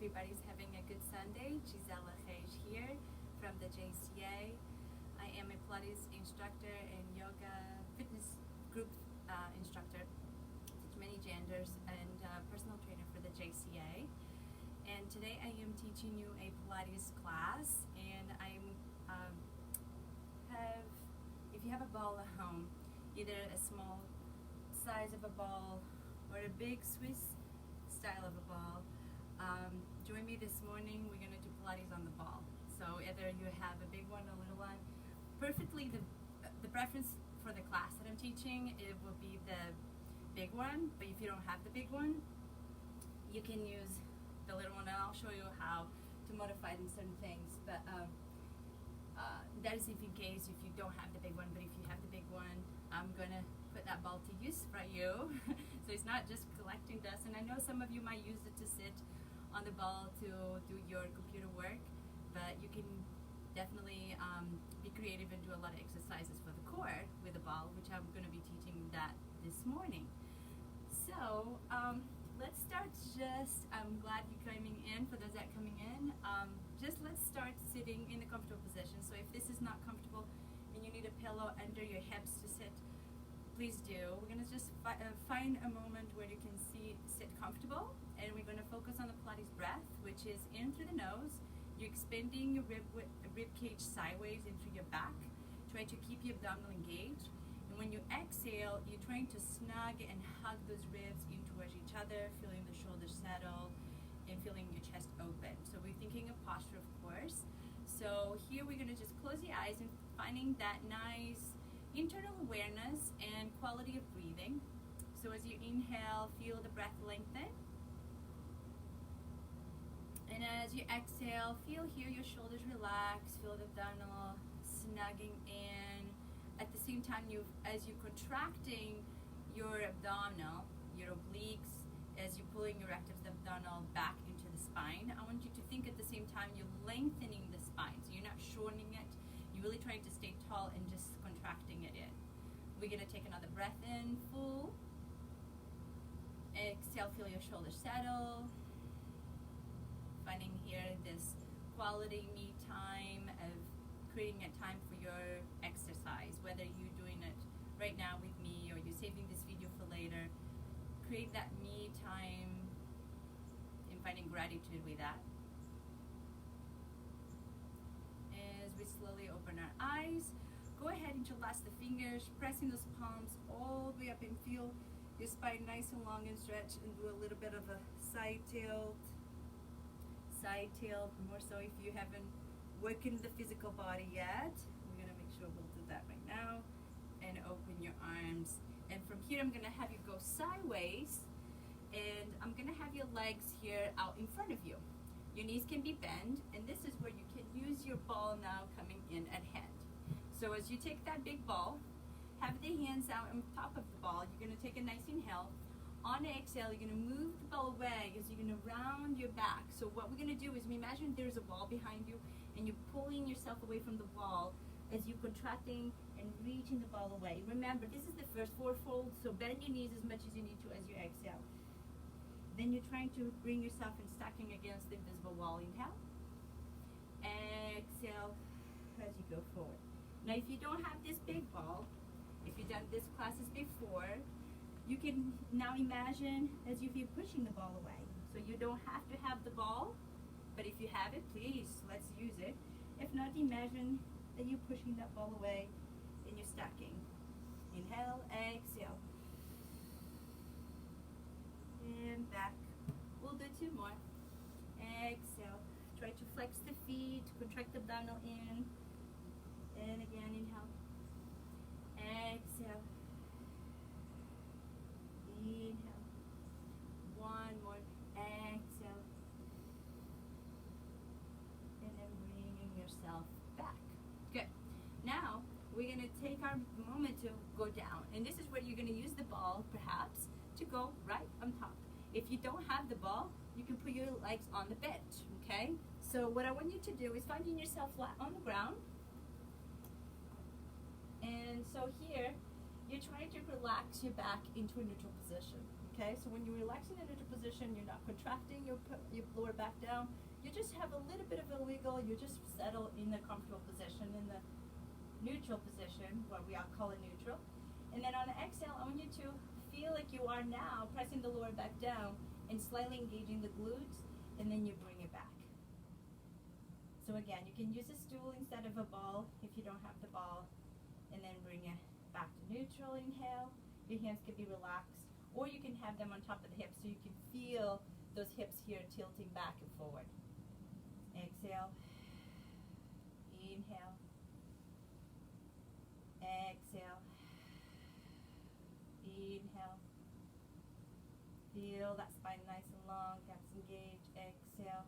everybody's having a good Sunday. Gisela Reis here from the JCA. I am a Pilates instructor and yoga fitness group instructor, teach many genders, and personal trainer for the JCA. And today I am teaching you a Pilates class, and if you have a ball at home, either a small size of a ball or a big Swiss style of a ball, join me this morning. We're going to do Pilates on the ball. So either you have a big one or a little one. Perfectly, the preference for the class that I'm teaching, it will be the big one, but if you don't have the big one, you can use the little one, and I'll show you how to modify in certain things. But that is if in case if you don't have the big one, but if you have the big one, I'm gonna put that ball to use for you. So it's not just collecting dust, and I know some of you might use it to sit on the ball to do your computer work, but you can definitely be creative and do a lot of exercises for the core with the ball, which I'm going to be teaching that this morning. So let's start. I'm glad you're coming in. For those that are coming in, let's start sitting in a comfortable position. So if this is not comfortable and you need a pillow under your hips to sit, please do. We're going to just find a moment where you can sit comfortable, and we're going to focus on the Pilates breath, which is in through the nose. You're expanding your rib cage sideways into your back. Try to keep your abdominal engaged. And when you exhale, you're trying to snug and hug those ribs in towards each other, feeling the shoulders settle and feeling your chest open. So we're thinking of posture, of course. So here we're going to just close the eyes and finding that nice internal awareness and quality of breathing. So as you inhale, feel the breath lengthen. And as you exhale, feel here your shoulders relax, feel the abdominal snugging in. At the same time, as you're contracting your abdominal, your obliques, as you're pulling your rectus abdominal back into the spine, I want you to think at the same time you're lengthening the spine. So you're not shortening it, you're really trying to stay tall and just contracting it in. We're gonna take another breath in, full. Exhale, feel your shoulders settle. Finding here this quality me time of creating a time for your exercise, whether you're doing it right now with me or you're saving this video for later. Create that me time and finding gratitude with that. As we slowly open our eyes, go ahead and interlace the fingers, pressing those palms all the way up, and feel your spine nice and long and stretch, and do a little bit of a side tilt, more so if you haven't worked the physical body yet. We're gonna make sure we'll do that right now, and open your arms. And from here, I'm gonna have you go sideways, and I'm gonna have your legs here out in front of you. Your knees can be bent, and this is where you can use your ball now coming in at hand. So as you take that big ball, have the hands out on top of the ball. You're gonna take a nice inhale. On the exhale, you're going to move the ball away as you're going to round your back. So what we're going to do is we imagine there's a wall behind you, and you're pulling yourself away from the wall as you're contracting and reaching the ball away. Remember, this is the first fourfold, so bend your knees as much as you need to as you exhale. Then you're trying to bring yourself and stacking against the invisible wall. Inhale. Exhale as you go forward. Now, if you don't have this big ball, if you've done this classes before, you can now imagine as if you're pushing the ball away. So you don't have to have the ball, but if you have it, please, let's use it. If not, imagine that you're pushing that ball away and you're stacking. Inhale, exhale. And back. We'll do two more. Exhale. Try to flex the feet, contract the abdominal in. And again, inhale. Exhale. Inhale. One more. Exhale. And then bringing yourself back. Good. Now, we're going to take our moment to go down. And this is where you're going to use the ball, perhaps, to go right on top. If you don't have the ball, you can put your legs on the bench, okay? So what I want you to do is finding yourself flat on the ground. And so here, you're trying to relax your back into a neutral position, Okay, so when you're relaxing into the position, you're not contracting your lower back down. You just have a little bit of a wiggle. You just settle in the comfortable position, in the neutral position, what we all call a neutral. And then on the exhale, I want you to feel like you are now pressing the lower back down and slightly engaging the glutes, and then you bring it back. So again, you can use a stool instead of a ball if you don't have the ball, and then bring it back to neutral. Inhale. Your hands can be relaxed, or you can have them on top of the hips so you can feel those hips here tilting back and forward. Exhale. Inhale. Exhale. Inhale. Feel that spine nice and long, gaps engaged. Exhale.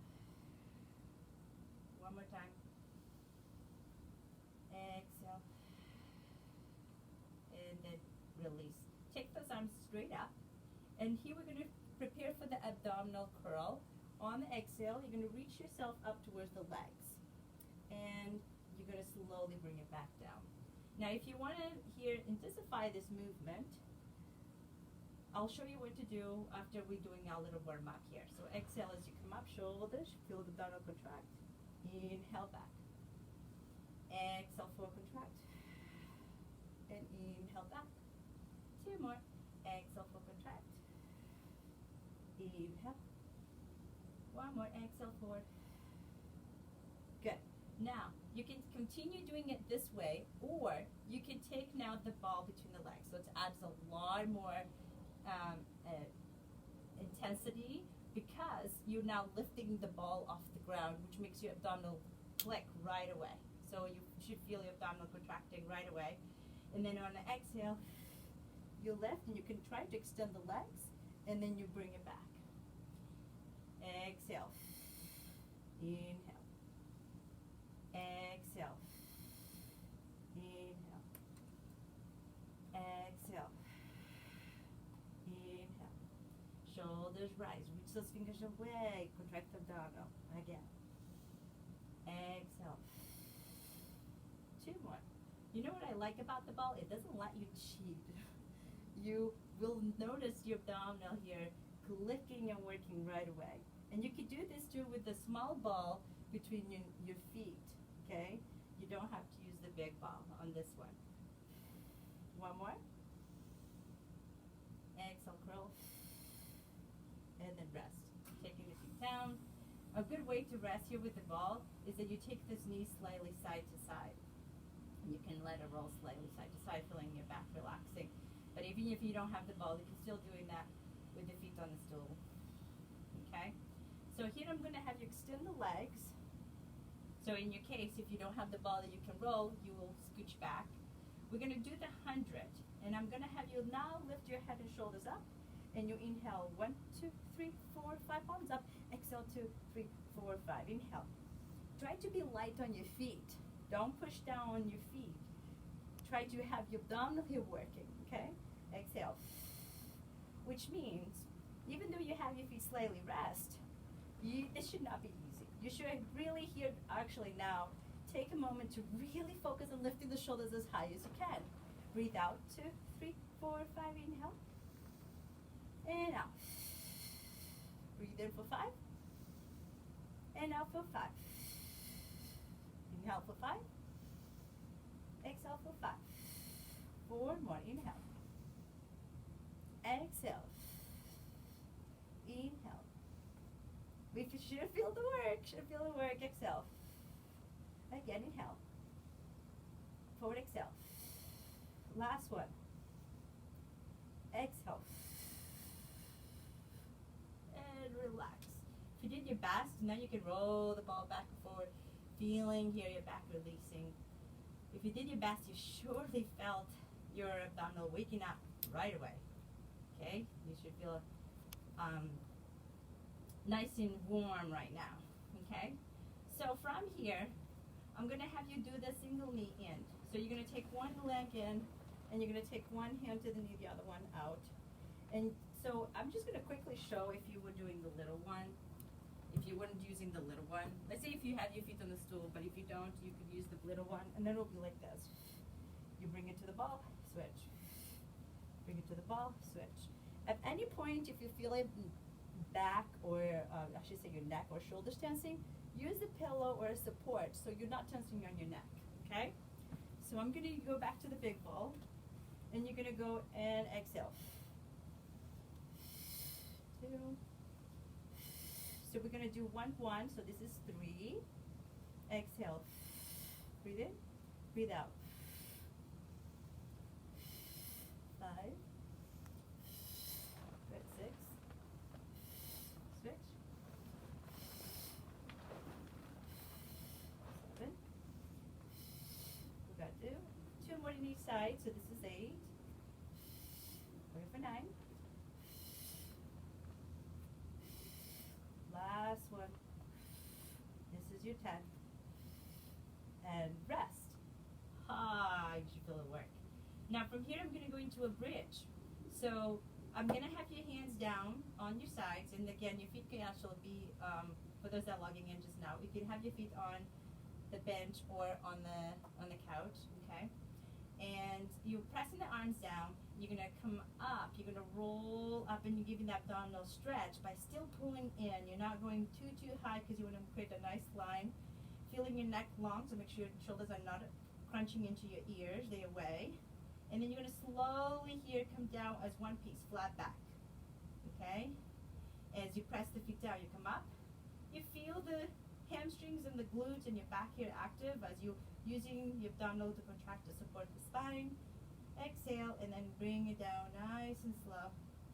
One more time. Exhale. And then release. Take those arms straight up. And here we're going to prepare for the abdominal curl. On the exhale, you're going to reach yourself up towards the legs. And you're going to slowly bring it back down. Now, if you want to here intensify this movement, I'll show you what to do after we're doing our little warm-up here. So exhale as you come up, shoulders, feel the abdominal contract. Inhale back. Exhale, forward contract. And inhale back. Two more. Exhale, forward contract. Inhale. One more. Exhale, forward. Good. Now, you can continue doing it this way, or you can take now the ball between the legs. So it adds a lot more intensity because you're now lifting the ball off the ground, which makes your abdominal click right away. So you should feel your abdominal contracting right away. And then on the exhale, you lift and you can try to extend the legs, and then you bring it back. Exhale. Inhale. Exhale. Inhale. Exhale. Inhale. Shoulders rise. Reach those fingers away. Contract the abdominal. Again. Exhale. Two more. You know what I like about the ball? It doesn't let you cheat. You will notice your abdominal here clicking and working right away. And you could do this too with the small ball between your feet. Okay? You don't have to use the big ball on this one. One more. Exhale, curl. And then rest. Taking the feet down. A good way to rest here with the ball is that you take this knee slightly side to side. And you can let it roll slightly side to side, feeling your back relaxing. But even if you don't have the ball, you can still doing that with the feet on the stool. Okay? So here I'm going to have you extend the legs. So in your case, if you don't have the ball that you can roll, you will scooch back. We're going to do the 100. And I'm going to have you now lift your head and shoulders up. And you inhale 1, 2, 3, 4, 5 palms up. Exhale 2, 3, 4, 5. Inhale. Try to be light on your feet. Don't push down on your feet. Try to have your abdominal here working. Okay? Exhale. Which means, even though you have your feet slightly rest, this should not be easy. You should really here, actually now, take a moment to really focus on lifting the shoulders as high as you can. Breathe out, 2, 3, 4, 5, inhale. And out. Breathe in for 5. And out for 5. Inhale for 5. Exhale for 5. 4 more, inhale. Exhale. Inhale. We should feel the work, exhale. Again, inhale. Forward, exhale. Last one. Exhale. And relax. If you did your best, now you can roll the ball back and forward, feeling here your back releasing. If you did your best, you surely felt your abdominal waking up right away. Okay? You should feel nice and warm right now. Okay? So from here, I'm going to have you do the single knee in. So you're going to take one leg in, and you're going to take one hand to the knee, the other one out. And so I'm just going to quickly show if you were doing the little one, if you weren't using the little one. Let's say if you have your feet on the stool, but if you don't, you could use the little one, and then it'll be like this. You bring it to the ball, switch. Bring it to the ball, switch. At any point, if you feel like back or I should say your neck or shoulders tensing, use a pillow or a support so you're not tensing on your neck, okay? So I'm gonna go back to the big ball, and you're gonna go and exhale. 2. So we're gonna do 1, 1, so this is 3. Exhale. Breathe in, breathe out. 5. Good, 6. Switch. 7. We got 2 more on each side, so this is 8. Ready for 9. Last one. This is your 10. And rest. Ah, you should feel it work. Now from here I'm going to go into a bridge. So I'm going to have your hands down on your sides, and again your feet can actually be, for those that are logging in just now, you can have your feet on the bench or on the couch, okay? And you're pressing the arms down, you're going to come up, you're going to roll up, and you're giving that abdominal stretch by still pulling in. You're not going too high because you want to create a nice line. Feeling your neck long, so make sure your shoulders are not crunching into your ears, they're away. And then you're going to slowly here come down as one piece, flat back, okay? As you press the feet down, you come up. You feel the hamstrings and the glutes and your back here active as you're using your abdominal to contract to support the spine. Exhale, and then bring it down nice and slow,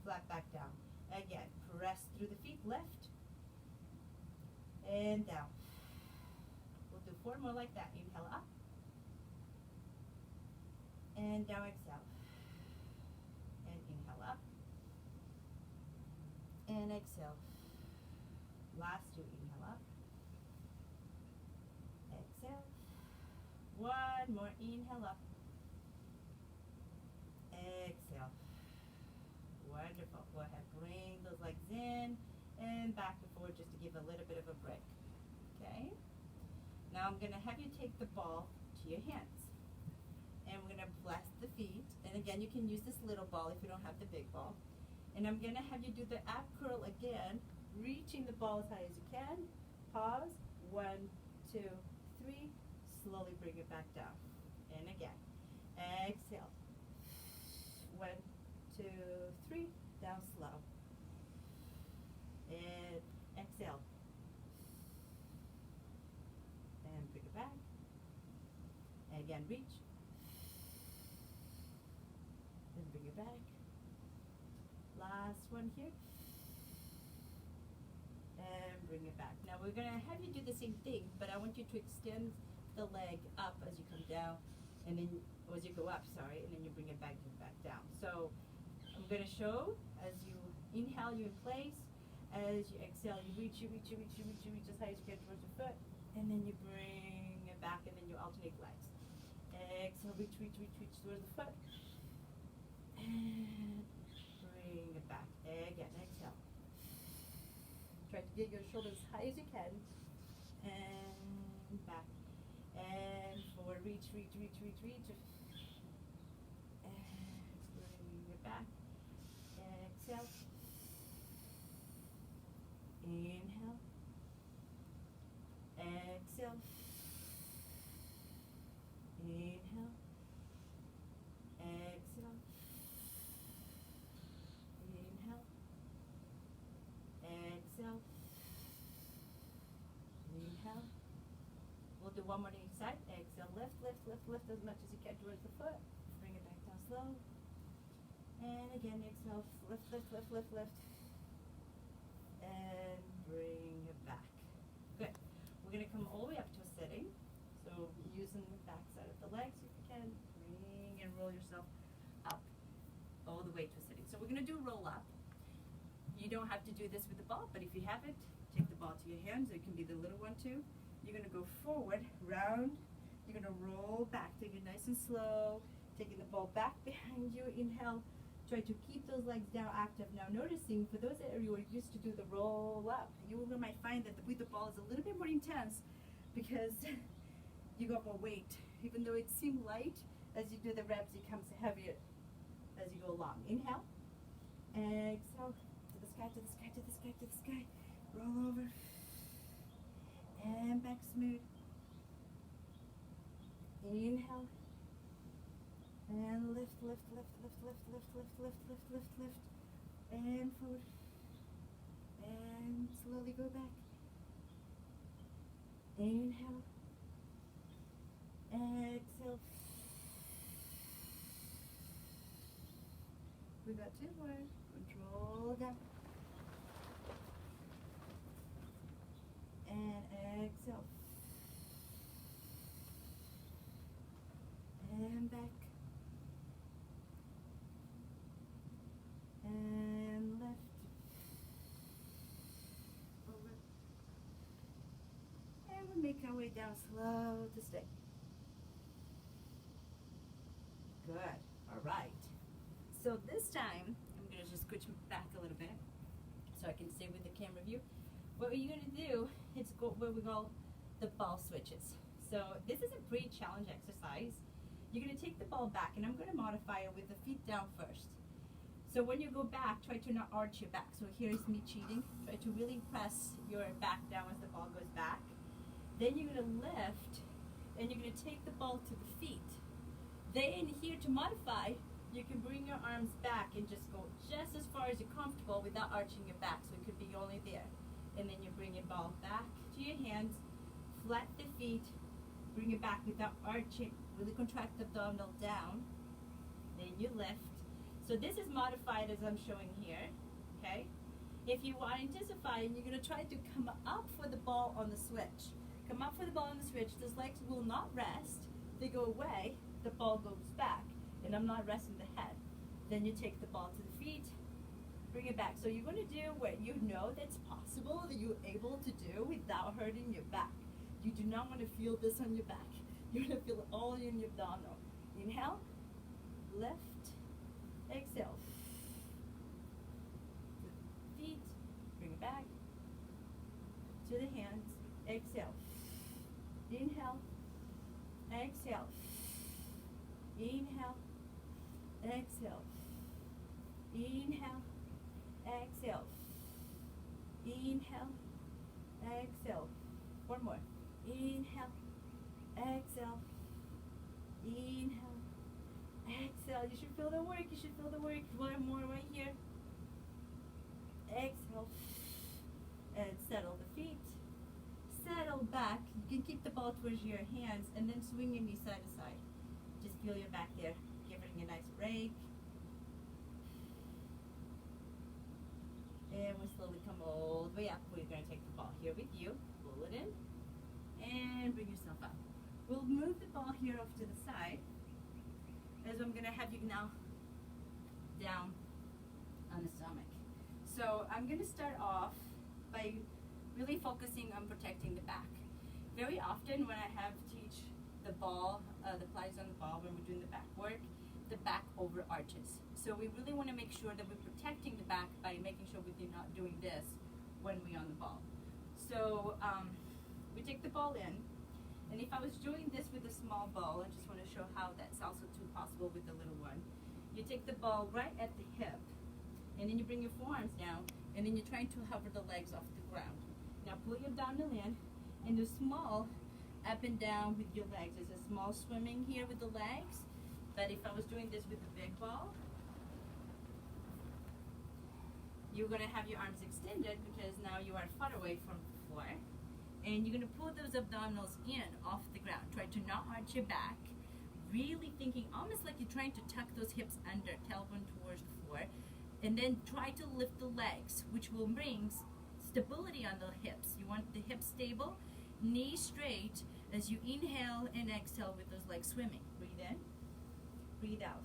flat back down. Again, press through the feet, lift, and down. We'll do 4 more like that. Inhale up, and down, exhale. And inhale up, and exhale. Last 2, inhale up, exhale. 1 more, inhale up, exhale. Wonderful. Go ahead, bring those legs in and back and forward just to give a little bit of a break. Okay? Now I'm going to have you take the ball to your hands. And we're going to bless the feet. And again, you can use this little ball if you don't have the big ball. And I'm going to have you do the ab curl again, reaching the ball as high as you can. Pause. 1, 2, 3. Slowly bring it back down. And again. Exhale. 1, 2, 3. Down slow. And exhale. And bring it back. And again, reach. Then bring it back. Last one here. And bring it back. Now we're going to have you do the same thing, but I want you to extend the leg up as you come down, and then, or as you go up, sorry, and then you bring it back down. So I'm going to show as you inhale, you're in place. As you exhale, you reach as high as you can towards your foot, and then you bring it back, and then you alternate legs. Exhale, reach towards the foot, and bring it back. Again, exhale. Try to get your shoulders as high as you can, and back, and forward, reach, and bring it back. Exhale. Inhale. Exhale. Inhale. Exhale. Inhale. Exhale. Inhale. We'll do 1 more on each side. Exhale. Lift as much as you can towards the foot. Bring it back down slow. And again, exhale. Lift. And bring it back. Good. We're going to come all the way up to a sitting. So using the back side of the legs if you can. Bring and roll yourself up all the way to a sitting. So we're going to do roll up. You don't have to do this with the ball, but if you have it, take the ball to your hands. It can be the little one too. You're going to go forward, round. You're going to roll back. Take it nice and slow. Taking the ball back behind you. Inhale. Try to keep those legs down active. Now noticing, for those that are used to do the roll up, you might find that with the ball is a little bit more intense because you got more weight. Even though it seemed light, as you do the reps, it becomes heavier as you go along. Inhale. Exhale. To the sky, to the sky, to the sky, to the sky. Roll over. And back smooth. Inhale. And lift, lift, lift, lift, lift, lift, lift, lift, lift, lift, lift. And forward. And slowly go back. Inhale. Exhale. We got two more. Control down. And exhale. And back. And left. Over. And we'll make our way down slow to stay. Good. All right. So this time, I'm going to just switch back a little bit so I can stay with the camera view. What you're going to do is go what we call the ball switches. So this is a pretty challenge exercise. You're going to take the ball back, and I'm going to modify it with the feet down first. So when you go back, try to not arch your back. So here's me cheating. Try to really press your back down as the ball goes back. Then you're going to lift, and you're going to take the ball to the feet. Then here to modify, you can bring your arms back and just go just as far as you're comfortable without arching your back. So it could be only there. And then you bring your ball back to your hands, flat the feet, bring it back without arching, really contract the abdominal down. Then you lift. So this is modified as I'm showing here, okay? If you are intensifying, you're gonna try to come up for the ball on the switch. Come up for the ball on the switch. Those legs will not rest. They go away, the ball goes back, and I'm not resting the head. Then you take the ball to the feet, bring it back. So you're gonna do what you know that's possible, that you're able to do without hurting your back. You do not wanna feel this on your back. You're gonna feel it all in your abdominal. Inhale, lift, exhale. Feet, bring it back to the hands, exhale. Inhale, exhale. Inhale, exhale. Inhale, exhale. Inhale, exhale. One more. Inhale, exhale. Inhale, exhale. You should feel the work. You should feel the work. One more right here. Exhale. And settle the feet. Settle back. You can keep the ball towards your hands and then swing your knee side to side. Just feel your back there. Give it a nice break. And we'll slowly come all the way up. We're going to take the ball here with you. Pull it in. And bring yourself up. We'll move the ball here off to the side. As I'm going to have you now down on the stomach. So I'm going to start off by really focusing on protecting the back. Very often when I have teach the ball, the Pilates on the ball, when we're doing the back work, the back over arches. So we really want to make sure that we're protecting the back by making sure we're not doing this when we're on the ball. So we take the ball in, and if I was doing this with a small ball, I just want to show how that's also too possible with the little one. You take the ball right at the hip, and then you bring your forearms down, and then you're trying to hover the legs off the ground. Now pull your abdominal in, and do small up and down with your legs. There's a small swimming here with the legs, but if I was doing this with the big ball, you're going to have your arms extended because now you are far away from the floor, and you're going to pull those abdominals in off the ground. Try to not arch your back, really thinking almost like you're trying to tuck those hips under, tailbone towards the floor, and then try to lift the legs, which will bring stability on the hips. You want the hips stable, knees straight as you inhale and exhale with those legs swimming. Breathe in, breathe out.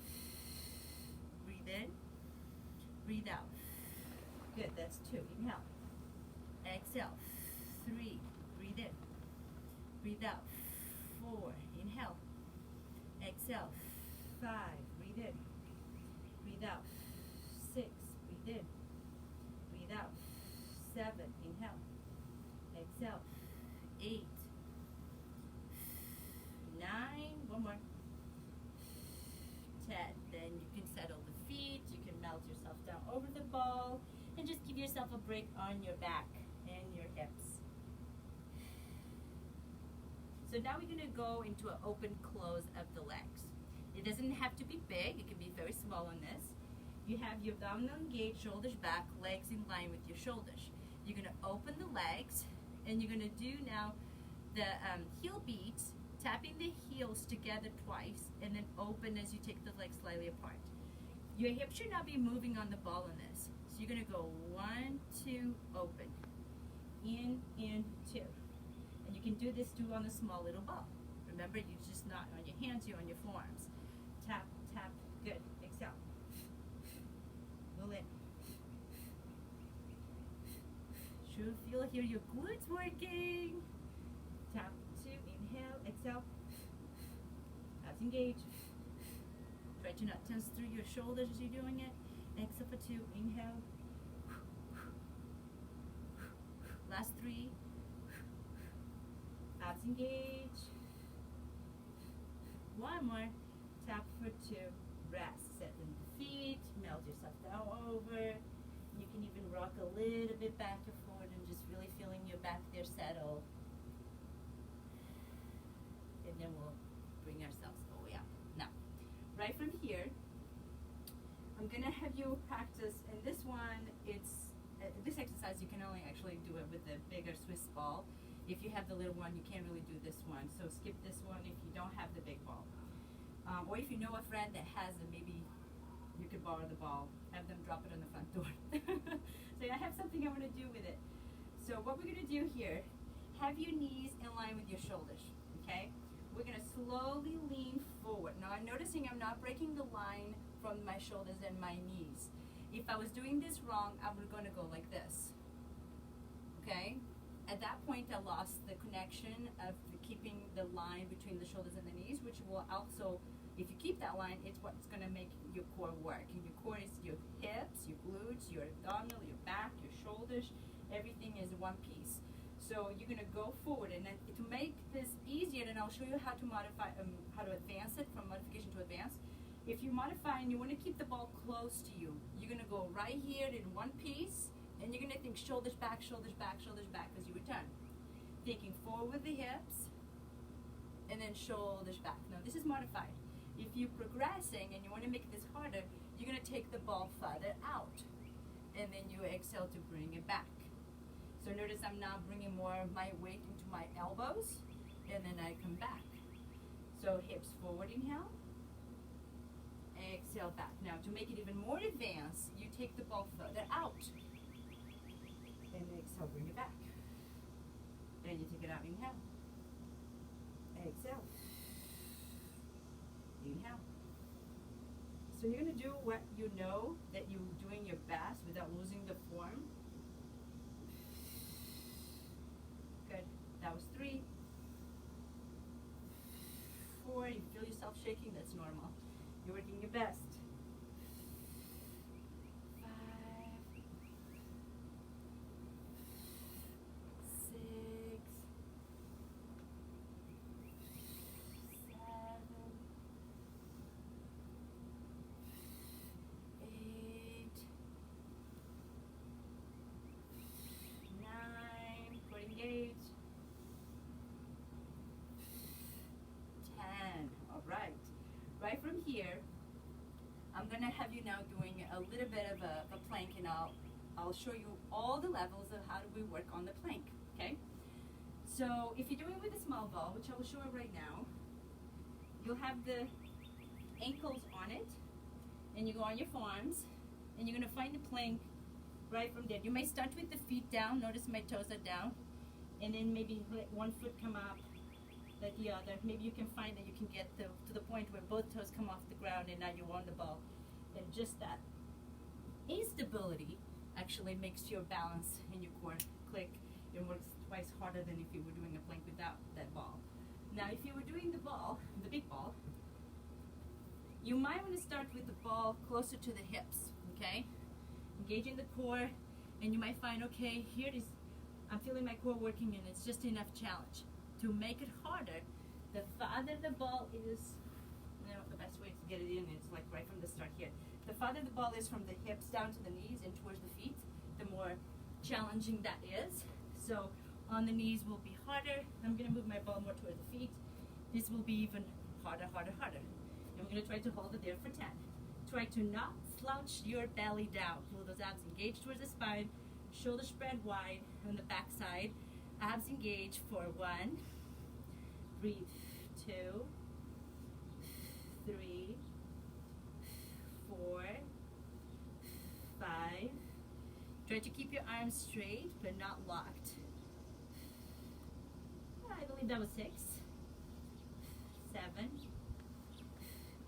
Breathe in, breathe out. Good, that's 2. Inhale, exhale. 3, breathe in, breathe out. 4, inhale, exhale. 5, breathe in, breathe out. 6, breathe in, breathe out. 7, inhale, exhale. 8, 9, one more. 10, then you can settle the feet, you can melt yourself down over the give yourself a break on your back and your hips. So now we're gonna go into an open close of the legs. It doesn't have to be big, it can be very small on this. You have your abdominal engaged, shoulders back, legs in line with your shoulders. You're gonna open the legs, and you're gonna do now the heel beats, tapping the heels together twice, and then open as you take the legs slightly apart. Your hips should not be moving on the ball on this. So you're gonna go 1, 2, open. In, 2. And you can do this too on a small little ball. Remember, you're just not on your hands, you're on your forearms. Tap, tap, good. Exhale. Pull in. Should feel here your glutes working. Tap 2, inhale, exhale. Abs engage. Try to not tense through your shoulders as you're doing it. Exhale for 2, inhale. Last 3. Abs engage. One more. Tap for 2. Rest. Set in the feet. Melt yourself down over. You can even rock a little bit back and forward and just really feeling your back there settle. And then we'll bring ourselves all the way up. Now, right from here, I'm gonna have you practice, and this one, it's, this exercise you can only actually do it with the bigger Swiss ball. If you have the little one, you can't really do this one. So skip this one if you don't have the big ball. Or if you know a friend that has it, maybe you could borrow the ball, have them drop it on the front door. Say, I have something I want to do with it. So what we're going to do here, have your knees in line with your shoulders, okay? We're going to slowly lean forward. Now I'm noticing I'm not breaking the line from my shoulders and my knees. If I was doing this wrong, I'm going to go like this, okay? At that point, I lost the connection of keeping the line between the shoulders and the knees, which will also, if you keep that line, it's what's going to make your core work. And your core is your hips, your glutes, your abdominal, your back, your shoulders. Everything is one piece. So you're going to go forward, and then to make this easier, and I'll show you how to modify, how to advance it from modification to advance. If you modify and you want to keep the ball close to you, you're going to go right here in one piece, and you're going to think shoulders back, shoulders back, shoulders back as you return. Thinking forward with the hips, and then shoulders back. Now this is modified. If you're progressing and you want to make this harder, you're going to take the ball further out, and then you exhale to bring it back. So notice I'm now bringing more of my weight into my elbows, and then I come back. So hips forward, inhale. Exhale back. Now to make it even more advanced, you take the ball further out. And exhale, bring it back. Then you take it out, inhale. Exhale. Inhale. So you're going to do what you know that you're doing your best without losing the form. Good. That was 3. 4. You feel yourself shaking, that's normal. You're working your best. 5. 6. 7. 8. 9. Core engage. 10. All right. Right from here, I'm going to have you now doing a little bit of a plank, and I'll show you all the levels of how do we work on the plank, okay? So if you're doing with a small ball, which I will show you right now, you'll have the ankles on it, and you go on your forearms, and you're going to find the plank right from there. You may start with the feet down. Notice my toes are down, and then maybe let one foot come up like the other. Maybe you can find that you can get to the point where both toes come off the ground and now you're on the ball. And just that instability actually makes your balance in your core click and works twice harder than if you were doing a plank without that ball. Now if you were doing the ball, the big ball, you might want to start with the ball closer to the hips, okay? Engaging the core, and you might find, okay, here it is, I'm feeling my core working and it's just enough challenge. To make it harder, the farther the ball is, you know, the best way to get it in is like right from the start here. The farther the ball is from the hips down to the knees and towards the feet, the the more challenging that is. So on the knees will be harder. I'm gonna move my ball more toward the feet. This will be even harder, harder, harder. And we're gonna try to hold it there for 10. Try to not slouch your belly down. Pull those abs engaged towards the spine, shoulder spread wide on the back side. Abs engaged for 1. Breathe. 2, 3, 4, 5. Try to keep your arms straight but not locked. I believe that was 6, 7,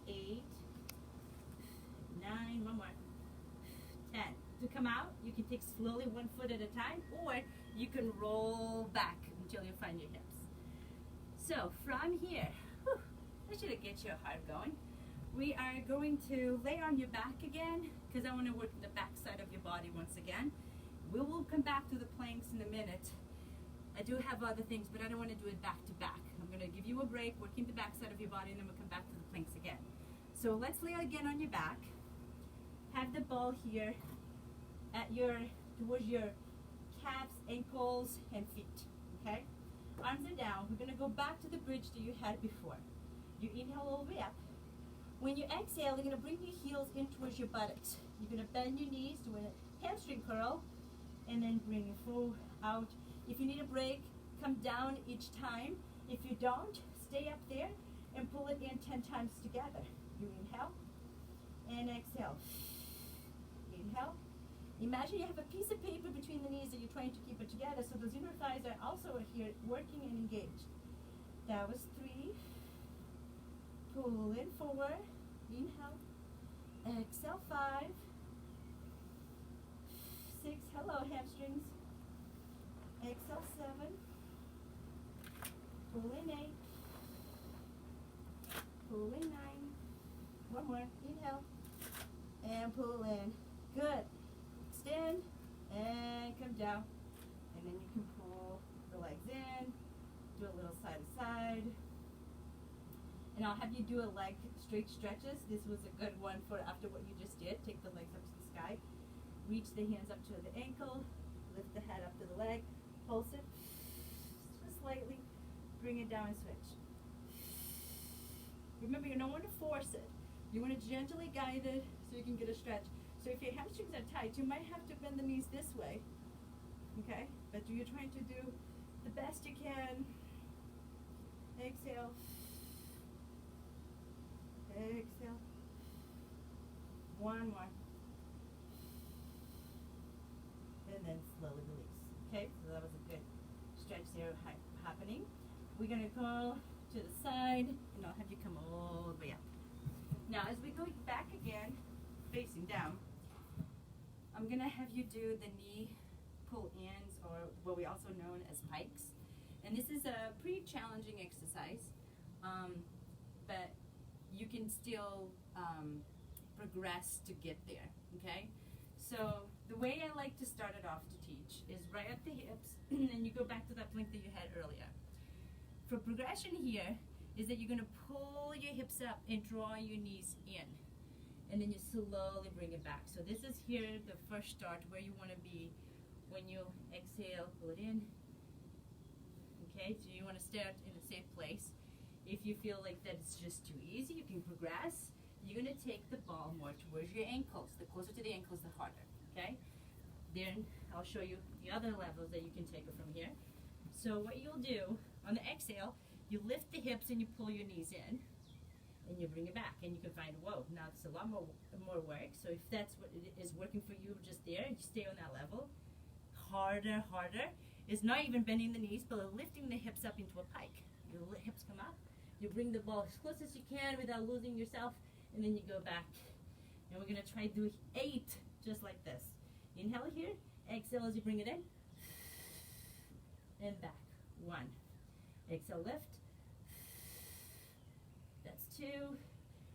8, 9, one more, 10. To come out, you can take slowly 1 foot at a time, or you can roll back until you find your hips. So from here, that should get your heart going. We are going to lay on your back again, because I want to work the back side of your body once again. We will come back to the planks in a minute. I do have other things, but I don't want to do it back to back. I'm going to give you a break, working the back side of your body, and then we'll come back to the planks again. So let's lay again on your back. Have the ball here at towards your calves, ankles, and feet. Okay? Arms are down. We're going to go back to the bridge that you had before. You inhale all the way up. When you exhale, you're going to bring your heels in towards your buttocks. You're going to bend your knees, do a hamstring curl, and then bring your full out. If you need a break, come down each time. If you don't, stay up there and pull it in 10 times together. You inhale and exhale. Inhale. Imagine you have a piece of paper between the knees that you're trying to keep it together, so those inner thighs are also here working and engaged. That was 3. Pull in 4. Inhale. Exhale 5. 6. Hello, hamstrings. Exhale 7. Pull in 8. Pull in 9. One more. Inhale. And pull in. Good. Extend and come down. And then you can pull the legs in. Do a little side to side. And I'll have you do a leg straight stretches. This was a good one for after what you just did. Take the legs up to the sky. Reach the hands up to the ankle. Lift the head up to the leg. Pulse it. Just slightly. Bring it down and switch. Remember, you don't want to force it. You want to gently guide it so you can get a stretch. So if your hamstrings are tight, you might have to bend the knees this way. Okay? But you're trying to do the best you can. Exhale. Exhale. One more. And then slowly release. Okay? So that was a good stretch there happening. We're going to go to the side, and I'll have you come all the way up. Now, as we go back again, facing down, I'm going to have you do the knee pull-ins, or what we also known as pikes. And this is a pretty challenging exercise, but you can still progress to get there, okay? So the way I like to start it off to teach is right at the hips, and you go back to that plank that you had earlier. For progression here is that you're going to pull your hips up and draw your knees in. And then you slowly bring it back. So this is here the first start where you want to be when you exhale, pull it in. Okay, so you want to start in a safe place. If you feel like that it's just too easy, you can progress. You're going to take the ball more towards your ankles. The closer to the ankles, the harder. Okay? Then I'll show you the other levels that you can take it from here. So what you'll do, on the exhale, you lift the hips and you pull your knees in. And you bring it back, and you can find, whoa, now it's a lot more work. So if that's what it is working for you just there, you stay on that level. Harder, harder is not even bending the knees, but lifting the hips up into a pike. Your hips come up, you bring the ball as close as you can without losing yourself, and then you go back. And we're going to try to do 8 just like this. Inhale here, exhale as you bring it in, and back. 1. Exhale, lift. That's 2.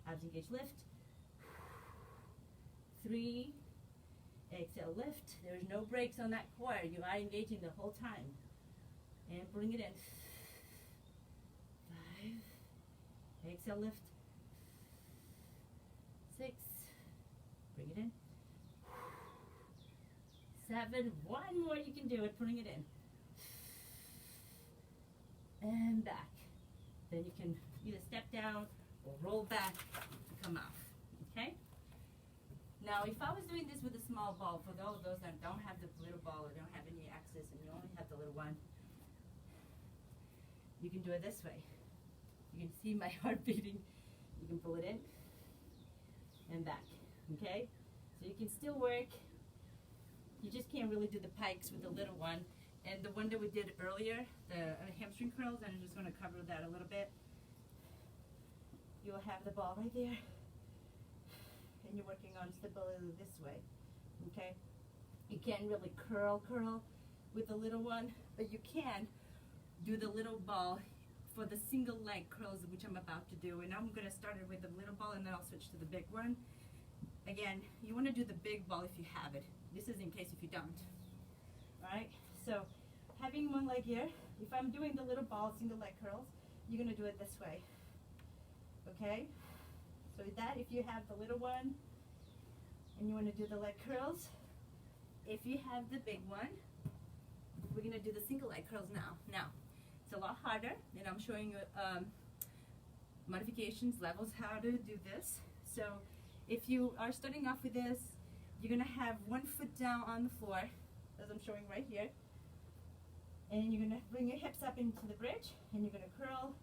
Abs engage, lift. 3. Exhale, lift. There's no breaks on that core. You are engaging the whole time. And bring it in. 5. Exhale, lift. 6. Bring it in. 7. One more, you can do it, putting it in. And back. Then you can either step down or roll back and come off, okay? Now, if I was doing this with a small ball, for all of those that don't have the little ball or don't have any access and you only have the little one, you can do it this way. You can see my heart beating. You can pull it in and back, okay? So you can still work. You just can't really do the pikes with the little one. And the one that we did earlier, the hamstring curls, and I'm just going to cover that a little bit. You'll have the ball right there. And you're working on stability this way, okay? You can't really curl with the little one, but you can do the little ball for the single leg curls, which I'm about to do. And I'm going to start it with the little ball, and then I'll switch to the big one. Again, you want to do the big ball if you have it. This is in case if you don't. All right? So having one leg here, if I'm doing the little ball, single leg curls, you're going to do it this way. Okay? So that if you have the little one and you want to do the leg curls, if you have the big one, we're going to do the single leg curls now. Now, it's a lot harder, and I'm showing you modifications, levels, how to do this. So if you are starting off with this, you're going to have one foot down on the floor, as I'm showing right here. And you're going to bring your hips up into the bridge, and you're going to curl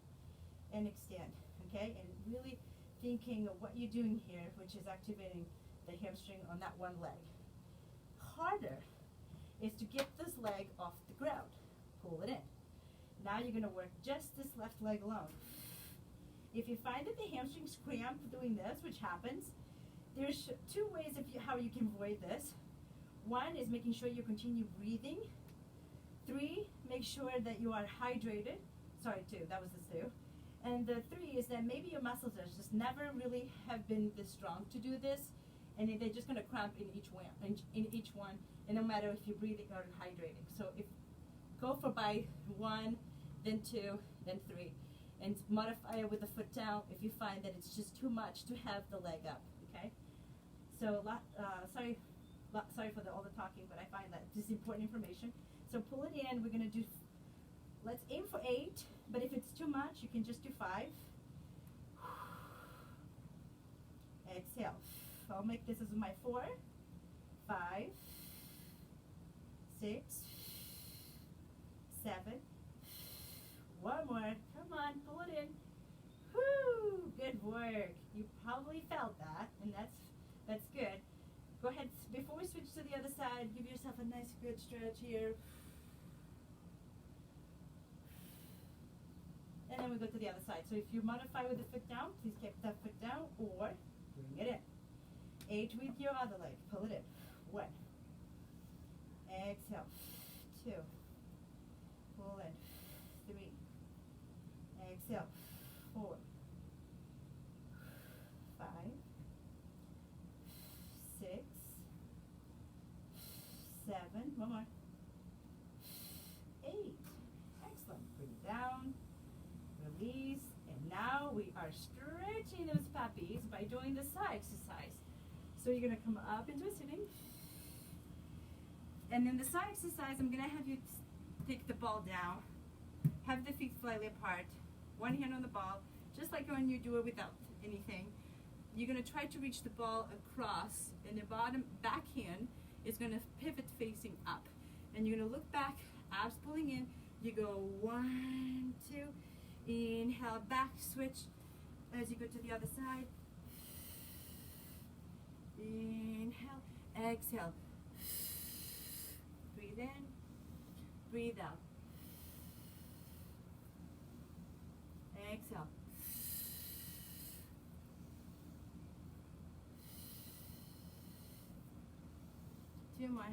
and extend, okay? And really thinking of what you're doing here, which is activating the hamstring on that one leg. Harder is to get this leg off the ground. Pull it in. Now you're going to work just this left leg alone. If you find that the hamstrings cramp doing this, which happens, there's two ways of how you can avoid this. One is making sure you continue breathing. 3, make sure that you are hydrated. Sorry, 2, that was the 2. And the 3 is that maybe your muscles are just never really have been this strong to do this, and they're just going to cramp in each one, and no matter if you're breathing or hydrating. So if go for by 1, then 2, then 3, and modify it with the foot down if you find that it's just too much to have the leg up. Okay. So sorry for all the talking, but I find that this is important information. So pull it in. We're going to do. Let's aim for 8, but if it's too much, you can just do 5. Exhale. I'll make this as my 4, 5, 6, 7. One more. Come on, pull it in. Whoo! Good work. You probably felt that, and that's good. Go ahead. Before we switch to the other side, give yourself a nice good stretch here. And then we go to the other side. So if you modify with the foot down, please keep that foot down or bring it in. 8 with your other leg. Pull it in. 1. Exhale. 2. Pull in. 3. Exhale. 4. 5. 6. 7. One more. 8. Excellent. Bring it down. Release. And now we are stretching those puppies by doing the side exercise. So you're going to come up into a sitting. And then the side exercise, I'm going to have you take the ball down. Have the feet slightly apart. One hand on the ball, just like when you do it without anything. You're going to try to reach the ball across, and the back hand is going to pivot facing up. And you're going to look back, abs pulling in. You go 1, 2, inhale, back, switch as you go to the other side. Inhale, exhale. Breathe in, breathe out. Exhale. Two more.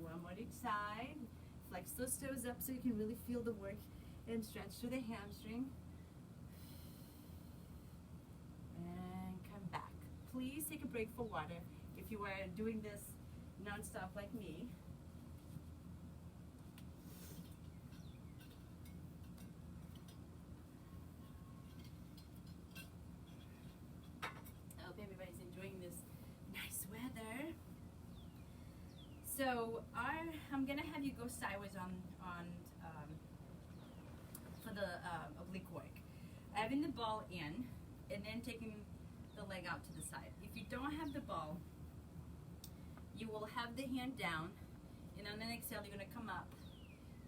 One more each side. Flex those toes up so you can really feel the work and stretch through the hamstring. And come back. Please take a break for water if you are doing this non-stop like me. So I'm gonna have you go sideways on for the oblique work. Having the ball in and then taking the leg out to the side. If you don't have the ball, you will have the hand down, and on an exhale you're gonna come up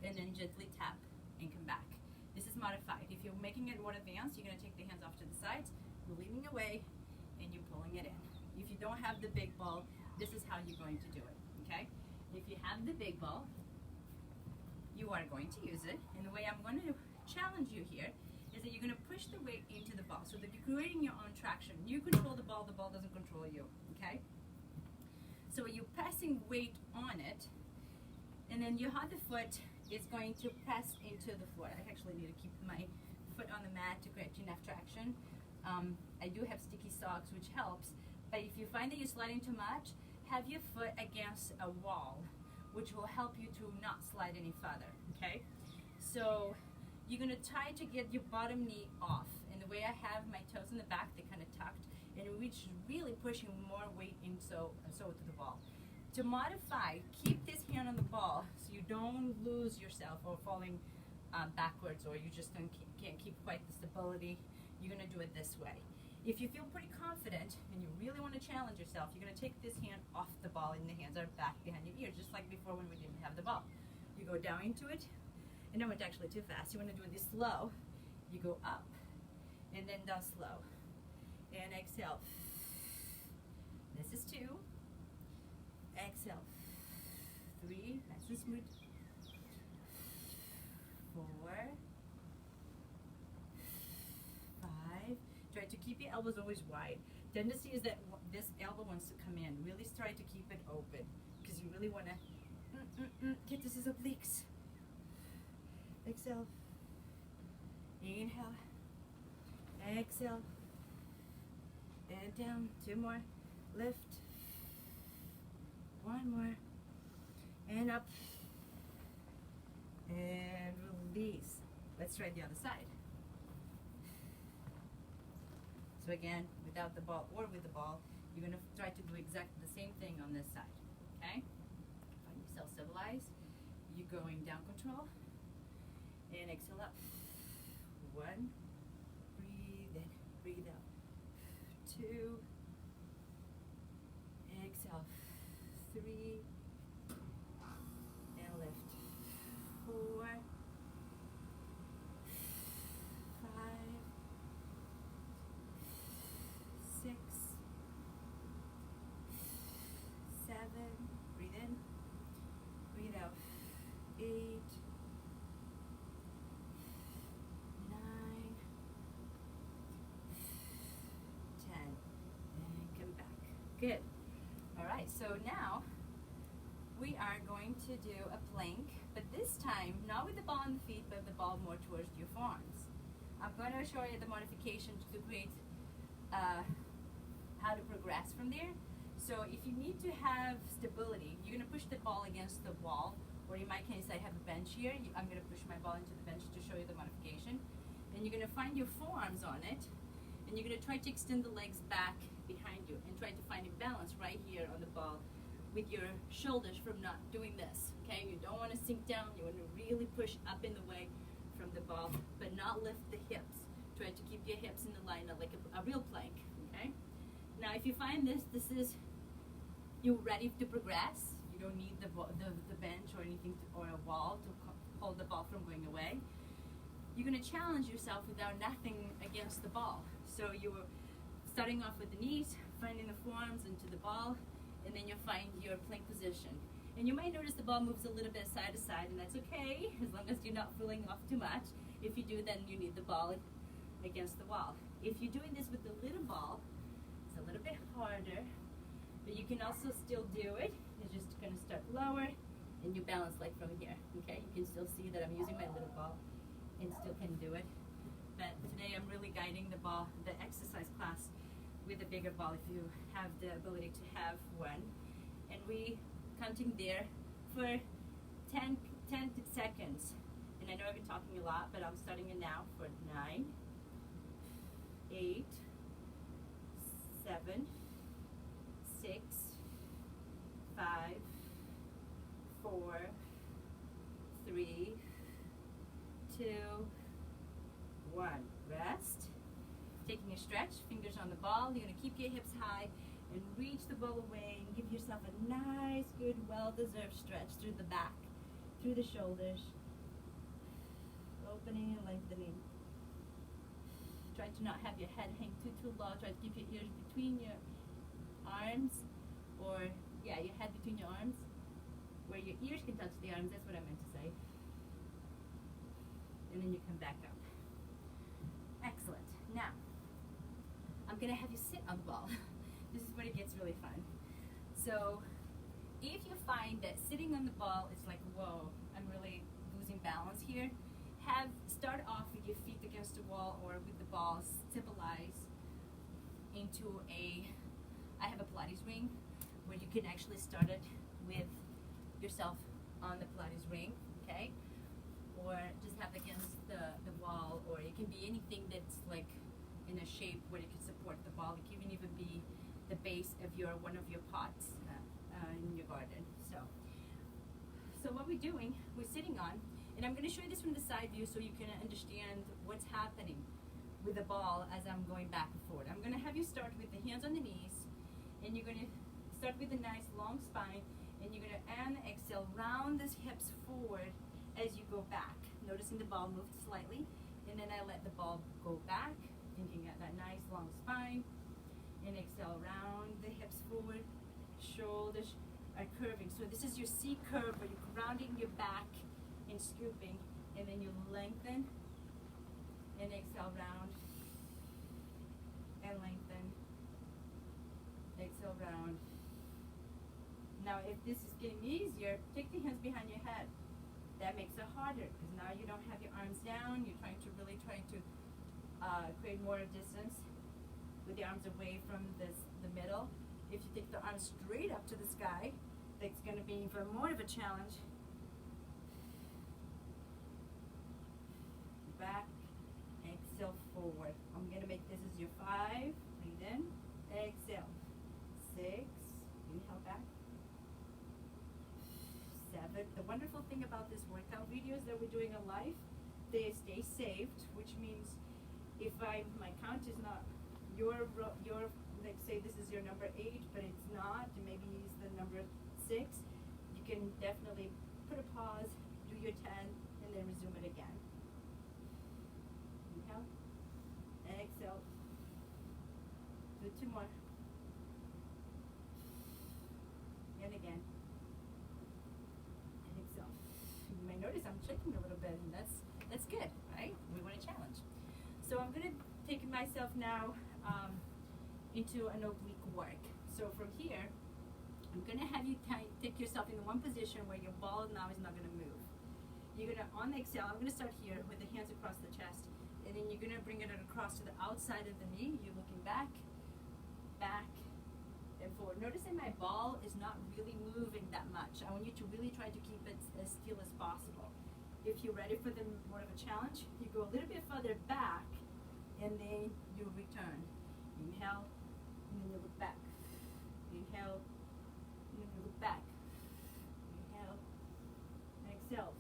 and then gently tap and come back. This is modified. If you're making it more advanced, you're gonna take the hands off to the sides, you're leaning away, and you're pulling it in. If you don't have the big ball, this is how you're going to do it, okay? If you have the big ball, you are going to use it, and the way I'm going to challenge you here is that you're going to push the weight into the ball so that you're creating your own traction. You control the ball doesn't control you, okay? So you're passing weight on it, and then your other foot is going to press into the floor. I actually need to keep my foot on the mat to create enough traction. I do have sticky socks, which helps, but if you find that you're sliding too much, have your foot against a wall, which will help you to not slide any further, okay? So you're gonna try to get your bottom knee off, and the way I have my toes in the back, they're kind of tucked, and which is really pushing more weight in so to the ball. To modify, keep this hand on the ball so you don't lose yourself or falling backwards, or you just can't keep quite the stability. You're gonna do it this way. If you feel pretty confident and you really want to challenge yourself, you're going to take this hand off the ball and the hands are back behind your ears, just like before when we didn't have the ball. You go down into it, and I went actually too fast. You want to do this slow. You go up, and then down slow. And exhale. This is 2. Exhale. 3. Nice and smooth. 4. 5. Try to keep your elbows always wide. Tendency is that this elbow wants to come in. Really try to keep it open because you really want to get this as obliques. Exhale. Inhale. Exhale. And down. 2 more. Lift. 1 more. And up. And release. Let's try the other side. So again, without the ball or with the ball, you're going to try to do exactly the same thing on this side, okay? Find yourself stabilized. You're going down control. And exhale up. 1. Breathe in. Breathe out. 2. Exhale. 3. And lift. 4. 5. 6, 7, breathe in, breathe out, 8, 9, 10, and come back. Good. All right, so now we are going to do a plank, but this time not with the ball on the feet, but the ball more towards your forearms. I'm going to show you the modification to create how to progress from there. So if you need to have stability, you're going to push the ball against the wall, or in my case I have a bench here. I'm going to push my ball into the bench to show you the modification, and you're going to find your forearms on it, and you're going to try to extend the legs back behind you and try to find a balance right here on the ball with your shoulders from not doing this, okay? You don't want to sink down. You want to really push up in the way from the ball, but not lift the hips. Try to keep your hips in the line like a real plank, okay? Now, if you find this is, you're ready to progress, you don't need the bench or anything or a wall to hold the ball from going away. You're going to challenge yourself without nothing against the ball. So you're starting off with the knees, finding the forearms into the ball, and then you'll find your plank position. And you might notice the ball moves a little bit side to side, and that's okay, as long as you're not pulling off too much. If you do, then you need the ball against the wall. If you're doing this with the little ball, it's a little bit harder, but you can also still do it. You're just going to start lower, and you balance like from here, okay? You can still see that I'm using my little ball and still can do it. But today I'm really guiding the ball, the exercise class, with a bigger ball if you have the ability to have one. And we counting there for 10 seconds. And I know I've been talking a lot, but I'm starting it now for 9, 8, 7, 6, 5, ball. You're gonna keep your hips high and reach the ball away and give yourself a nice, good, well-deserved stretch through the back, through the shoulders, opening and lengthening. Try to not have your head hang too low. Try to keep your ears between your arms, or yeah, your head between your arms, where your ears can touch the arms. That's what I meant to say. And then you come back up. Excellent. Now, I'm gonna have you sit on the ball. This is when it gets really fun. So, if you find that sitting on the ball is like, whoa, I'm really losing balance here, start off with your feet against the wall or with the ball stabilized into I have a Pilates ring where you can actually start it with yourself on the Pilates ring, okay? Or just have it against the wall, or it can be anything that's like in a shape where it can support the ball. It can even be the base of one of your pots in your garden. So what we're doing, we're sitting on, and I'm going to show you this from the side view so you can understand what's happening with the ball as I'm going back and forth. I'm going to have you start with the hands on the knees, and you're going to start with a nice long spine, and you're going to exhale, round the hips forward as you go back. Noticing the ball moved slightly, and then I let the ball go back, thinking at that nice long spine, and exhale, round the hips forward, shoulders are curving. So this is your C curve where you're rounding your back and scooping, and then you lengthen and exhale, round and lengthen, exhale, round. Now if this is getting easier, take the hands behind your head. That makes it harder because now you don't have your arms down. You're trying to create more distance with the arms away from the middle. If you take the arms straight up to the sky, that's going to be even more of a challenge. Back, exhale, forward. I'm going to make this as your 5. Breathe in, exhale. 6, inhale back. 7. The wonderful thing about this workout videos that we're doing on live, they stay saved, which means if my count is not your like say this is your number 8, but it's not, and maybe it's the number 6, you can definitely put a pause, do your 10, and then resume it again. Inhale, exhale, do 2 more, and again. Exhale. You may notice I'm shaking a little bit, and that's good, right? We want a challenge. So I'm going to take myself now into an oblique work. So from here, I'm going to have you take yourself in one position where your ball now is not going to move. You're going to, on the exhale, I'm going to start here with the hands across the chest, and then you're going to bring it across to the outside of the knee. You're looking back, back, and forward. Notice that my ball is not really moving that much. I want you to really try to keep it as still as possible. If you're ready for more of a challenge, you go a little bit further back, and then you return. Inhale, and then you look back. Inhale, and then you look back. Inhale, exhale.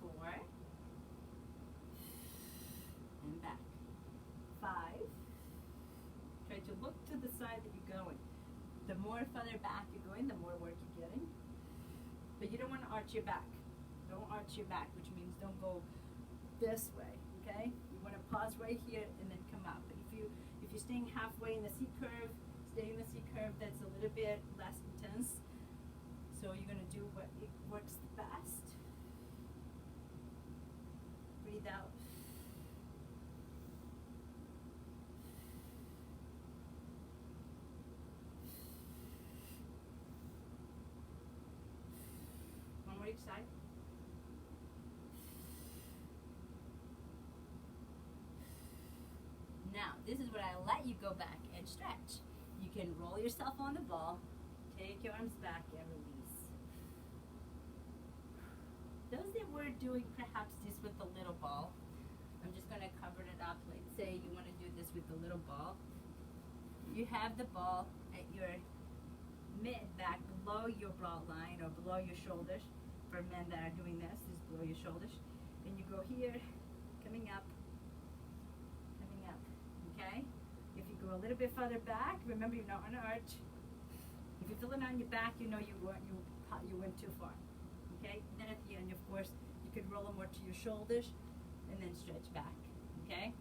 Four, and back. 5. Try to look to the side that you're going. The more further back you're going, the more work you're getting. But you don't want to arch your back. Don't arch your back, which means don't go this way, okay? You want to pause right here and then come up. But if you're staying halfway in the C curve, stay in the C curve, that's a little bit less intense. So you're going to do what it works the best. Breathe out. Each side. Now, this is where I let you go back and stretch. You can roll yourself on the ball, take your arms back, and release. Those that were doing perhaps this with the little ball, I'm just going to cover it up. Like say you want to do this with the little ball. You have the ball at your mid back below your broad line or below your shoulders. for men that are doing this is below your shoulders. And you go here, coming up, okay? If you go a little bit further back, remember you're not on an arch. If you feel it on your back, you know you went too far, okay? And then at the end, of course, you could roll them more to your shoulders and then stretch back, okay?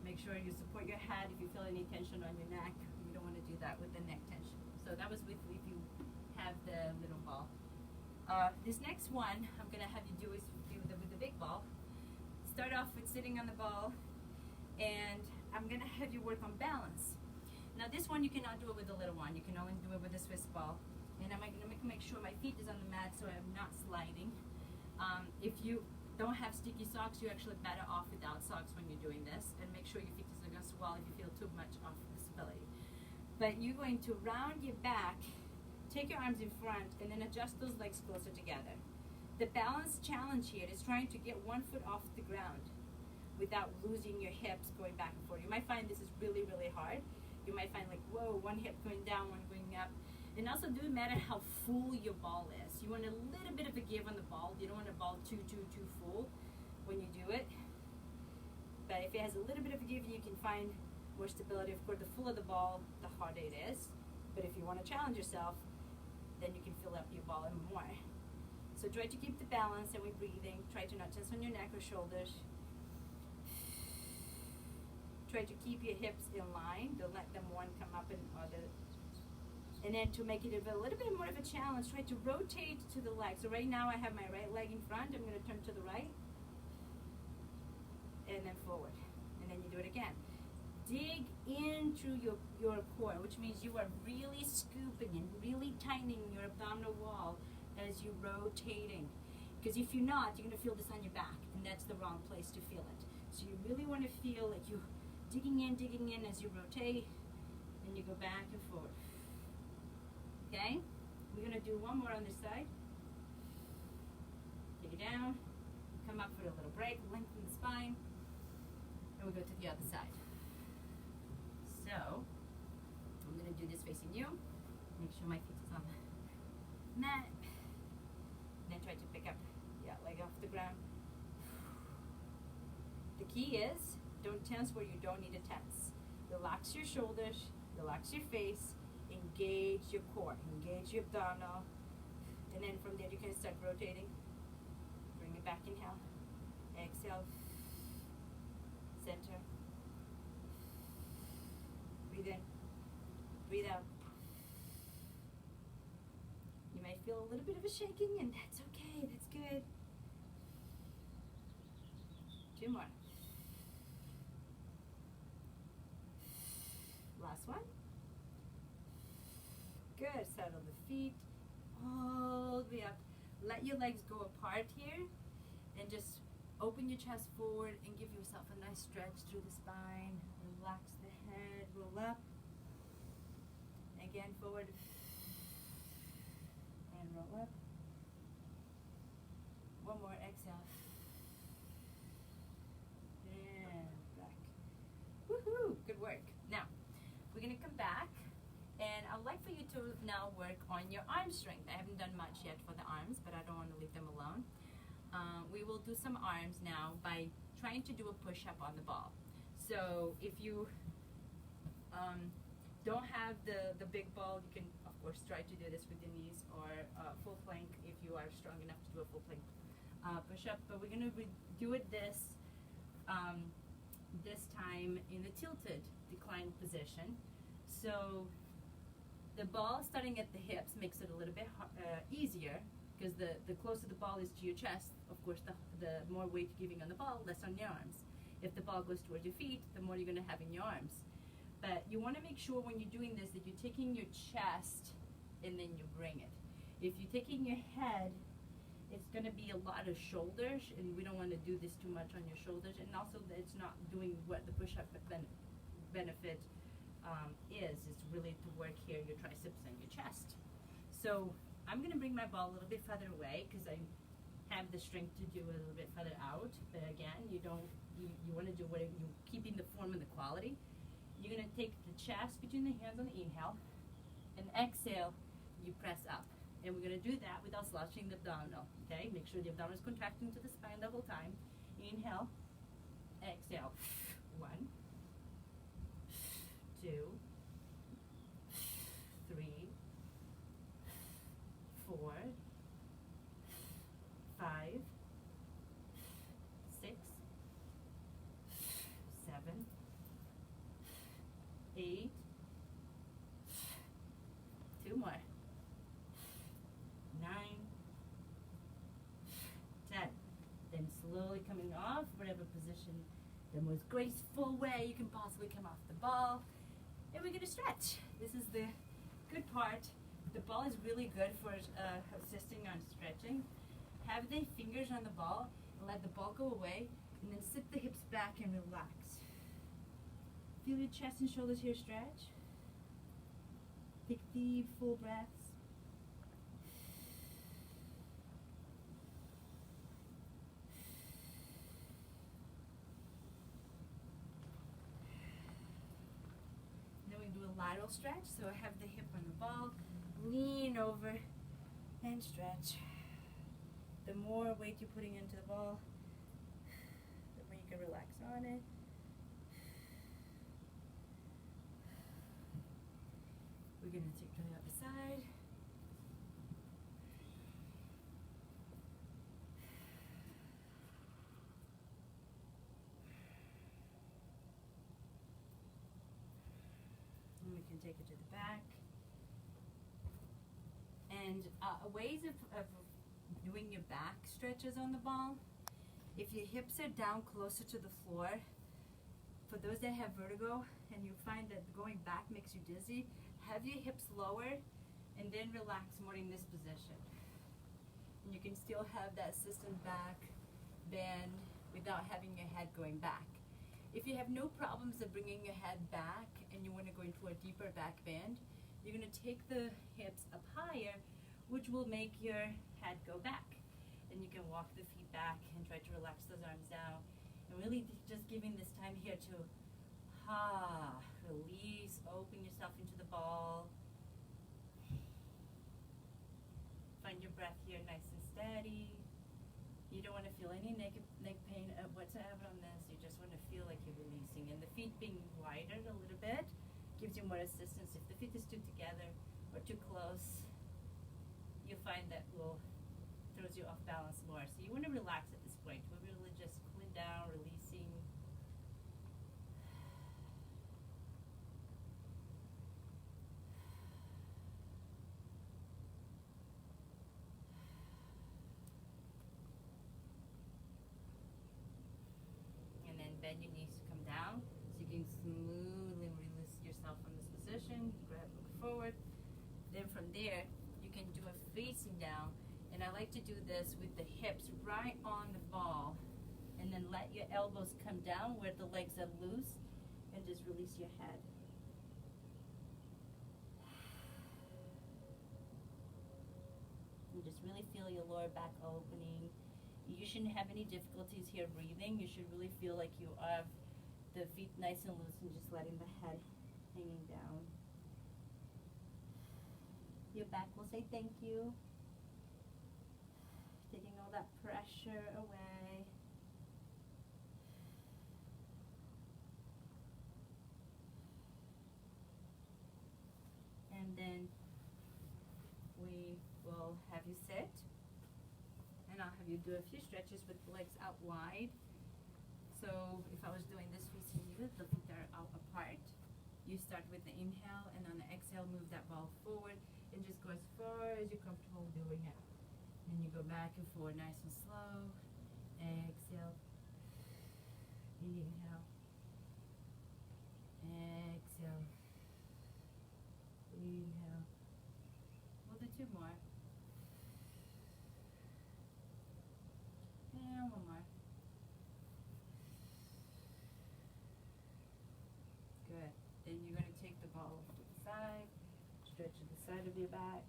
Make sure you support your head. If you feel any tension on your neck, you don't want to do that with the neck tension. So that was with if you have the little ball. This next one I'm going to have you do is with the big ball. Start off with sitting on the ball, and I'm going to have you work on balance. Now this one you cannot do it with the little one. You can only do it with the Swiss ball. And I'm going to make sure my feet is on the mat so I'm not sliding. If you don't have sticky socks, you're actually better off without socks when you're doing this. And make sure your feet is not going to swell if you feel too much of disability. But you're going to round your back, take your arms in front, and then adjust those legs closer together. The balance challenge here is trying to get one foot off the ground without losing your hips going back and forth. You might find this is really, really hard. You might find like, whoa, one hip going down, one going up. And also, it doesn't matter how full your ball is. You want a little bit of a give on the ball. You don't want a ball too full when you do it. But if it has a little bit of a give, you can find more stability. Of course, the fuller the ball, the harder it is. But if you want to challenge yourself, then you can fill up your ball even more. So try to keep the balance and we're breathing. Try to not tense on your neck or shoulders. Try to keep your hips in line. Don't let them one come up and other. And then to make it a little bit more of a challenge, try to rotate to the leg. So right now I have my right leg in front. I'm going to turn to the right. And then forward. And then you do it again. Dig into your core, which means you are really scooping and really tightening your abdominal wall as you're rotating. Because if you're not, you're going to feel this on your back. And that's the wrong place to feel it. So you really want to feel like you're digging in as you rotate. And you go back and forward. Okay, we're going to do one more on this side. Take it down, come up for a little break, lengthen the spine, and we go to the other side. So, I'm going to do this facing you. Make sure my feet is on the mat. And then try to pick up your leg off the ground. The key is, don't tense where you don't need to tense. Relax your shoulders, relax your face, engage your core, engage your abdominal, and then from there you can start rotating. Bring it back, inhale, exhale, center, breathe in, breathe out. You might feel a little bit of a shaking, and that's okay, that's good. 2 more. Last one. Good. Settle the feet all the way up. Let your legs go apart here and just open your chest forward and give yourself a nice stretch through the spine. Relax the head, roll up. Again, forward and roll up. One more, exhale. And back. Woohoo! Good work. Now, we're going to come back. And I'd like for you to now work on your arm strength. I haven't done much yet for the arms, but I don't want to leave them alone. We will do some arms now by trying to do a push-up on the ball. So if you don't have the big ball, you can, of course, try to do this with your knees or full plank if you are strong enough to do a full plank push-up. But we're going to do it this time in the tilted decline position. So the ball starting at the hips makes it a little bit easier because the closer the ball is to your chest, of course, the more weight you're giving on the ball, less on your arms. If the ball goes towards your feet, the more you're going to have in your arms. But you want to make sure when you're doing this that you're taking your chest and then you bring it. If you're taking your head, it's going to be a lot of shoulders, and we don't want to do this too much on your shoulders. And also, it's not doing what the push-up benefit is really to work here your triceps and your chest. So I'm going to bring my ball a little bit further away because I have the strength to do it a little bit further out. But again, you want to do what you keeping the form and the quality. You're going to take the chest between the hands on the inhale, and exhale, you press up. And we're gonna do that without slouching the abdominal, okay? Make sure the abdominal is contracting to the spine the whole time. Inhale, exhale. 1, 2, 3, 4, 5, 6, 7, 8, 2 more, 9, 10. Then slowly coming off, whatever position, the most graceful way you can possibly come off the ball. And we're gonna stretch. This is the good part. The ball is really good for assisting on stretching. Have the fingers on the ball and let the ball go away, and then sit the hips back and relax. Feel your chest and shoulders here stretch. Take deep, full breaths. Then we do a lateral stretch. So I have the hip on the ball, lean over and stretch. The more weight you're putting into the ball, the more you can relax on it. We're going to take to the other side. And we can take it to the back. And ways of doing your back stretches on the ball. If your hips are down closer to the floor, for those that have vertigo and you find that going back makes you dizzy, have your hips lower and then relax more in this position. And you can still have that assistant back bend without having your head going back. If you have no problems of bringing your head back and you want to go into a deeper back bend, you're going to take the hips up higher, which will make your head go back. And you can walk the feet back and try to relax those arms down. And really just giving this time here to release, open yourself into the ball. Find your breath here nice and steady. You don't want to feel any neck pain whatsoever on this. You just want to feel like you're releasing. And the feet being wider a little bit gives you more assistance. If the feet is too together or too close, you'll find that will throws you off balance more. So you want to relax at this point. We're really just cooling down, releasing. And then bend your knees to come down so you can smoothly release yourself from this position. Grab, look forward. Then from there, you can do a facing down. And I like to do this with the hips right on the ball, and then let your elbows come down where the legs are loose, and just release your head. And just really feel your lower back opening. You shouldn't have any difficulties here breathing. You should really feel like you have the feet nice and loose and just letting the head hanging down. Your back will say thank you. Taking all that pressure away. And then we will have you sit. And I'll have you do a few stretches with the legs out wide. So if I was doing this facing you, the feet are out apart. You start with the inhale, and on the exhale, move that ball forward and just go as far as you're comfortable doing it. And you go back and forward nice and slow. Exhale. Inhale. Exhale. Inhale. We'll do 2 more. And 1 more. Good. Then you're going to take the ball off to the side. Stretch to the side of your back.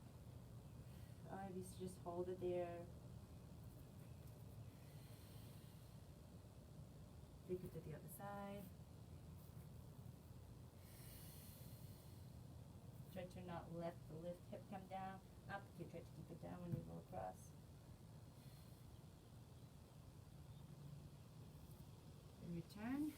You just hold it there. Take it to the other side. Try to not let the hip come down. up. You try to keep it down when you roll across. And return.